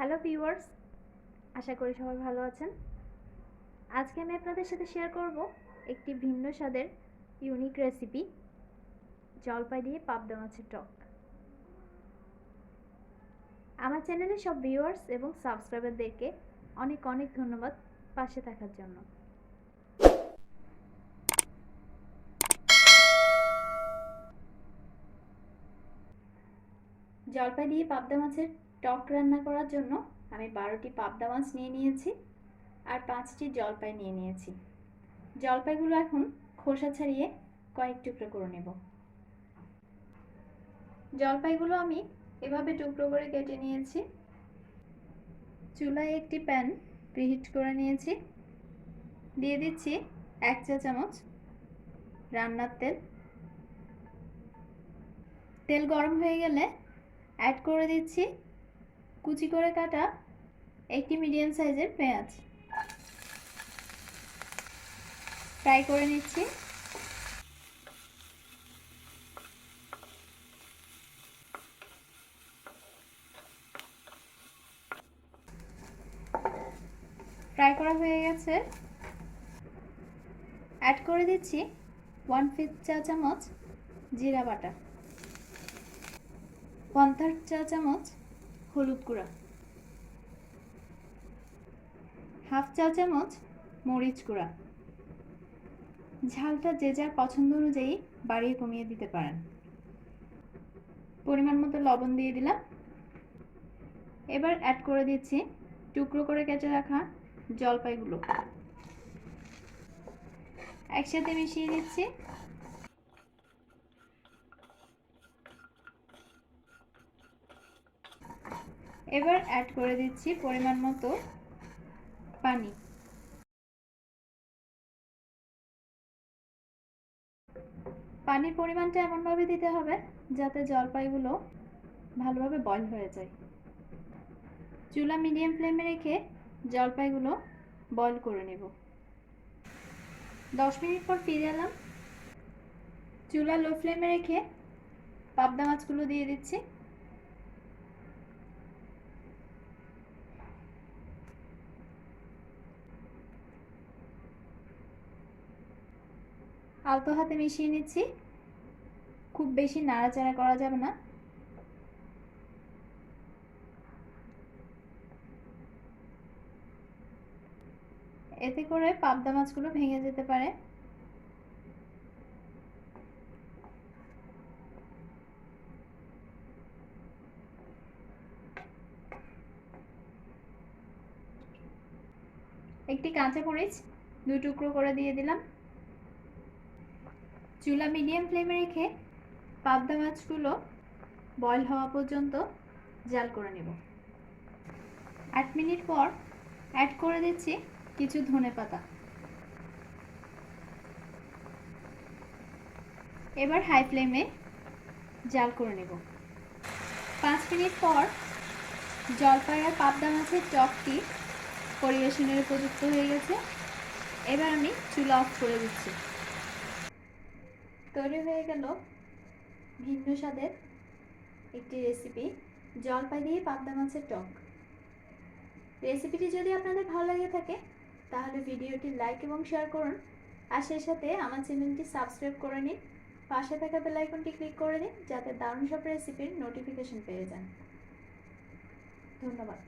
Hello viewers, আশা করি সবাই ভালো আছেন। আজকে আমি আপনাদের সাথে শেয়ার করব একটি ভিন্ন স্বাদের ইউনিক রেসিপি, জলপাই দিয়ে পাবদা মাছের টক। আমার চ্যানেলের সব ভিউয়ার্স এবং সাবস্ক্রাইবারদেরকে অনেক অনেক ধন্যবাদ পাশে থাকার জন্য। জলপাই দিয়ে পাবদা মাছের টক রান্না করার জন্য আমি 12টি পাবদা মাছ নিয়ে নিয়েছি আর 5টি জলপাই নিয়ে নিয়েছি। জলপাইগুলো এখন খোসা ছাড়িয়ে কয়েক টুকরো করে নেব। জলপাইগুলো আমি এভাবে টুকরো করে কেটে নিয়েছি। চুলায় একটি প্যান প্রিহিট করে নিয়েছি। দিয়ে দিচ্ছি 1 চা চামচ রান্নার তেল। তেল গরম হয়ে গেলে অ্যাড করে দিচ্ছি কুচি করে কাটা একটি মিডিয়াম সাইজের পেঁয়াজ। ফ্রাই করে নিচ্ছি। ফ্রাই করা হয়ে গেছে। অ্যাড করে দিচ্ছি 1/5 চা চামচ জিরা বাটা, 1/3 চা চামচ হলুদ গুঁড়া, 1/2 চা চামচ মরিচ গুঁড়া। ঝালটা যে যার পছন্দ অনুযায়ী বাড়িয়ে কমিয়ে দিতে পারেন। পরিমাণ মতো লবণ দিয়ে দিলাম। এবার অ্যাড করে দিচ্ছি টুকরো করে কেটে রাখা জলপাইগুলো। একসাথে মিশিয়ে দিচ্ছি। এবার অ্যাড করে দিচ্ছি পরিমাণ মতো পানি। পানির পরিমাণটা এমনভাবে দিতে হবে যাতে জলপাইগুলো ভালোভাবে বয়েল হয়ে যায়। চুলা মিডিয়াম ফ্লেমে রেখে জলপাইগুলো বয়েল করে নেব। 10 মিনিট পর ফিরে এলাম। চুলা লো ফ্লেমে রেখে পাবদা মাছগুলো দিয়ে দিচ্ছি। আলতো হাতে মিশিয়ে নিচ্ছি। খুব বেশি নাড়াচাড়া করা যাবে না। এতে করে পাবদা মাছগুলো ভেঙে যেতে পারে। একটি কাঁচা মরিচ 2 টুকরো করে দিয়ে দিলাম। চুলা মিডিয়াম ফ্লেমে রেখে পাবদা মাছগুলো বয়েল হওয়া পর্যন্ত জাল করে নেব। 8 মিনিট পর অ্যাড করে দিচ্ছি কিছু ধনেপাতা। এবার হাই ফ্লেমে জাল করে নেব। 5 মিনিট পর জলপাই আর পাবদা মাছের টকটি পরিবেশনের উপযুক্ত হয়ে গেছে। এবার আমি চুলা অফ করে দিচ্ছি। তৈরি হয়ে গেল ভিন্ন স্বাদের একটি রেসিপি, জলপাই দিয়ে পাবদা মাছের টক। রেসিপিটি যদি আপনাদের ভালো লেগে থাকে তাহলে ভিডিওটি লাইক এবং শেয়ার করুন, আর সেই সাথে আমার চ্যানেলটি সাবস্ক্রাইব করে নিন। পাশে থাকা বেল আইকনটি ক্লিক করে দিন যাতে দারুণ সব রেসিপির নোটিফিকেশন পেয়ে যান। ধন্যবাদ।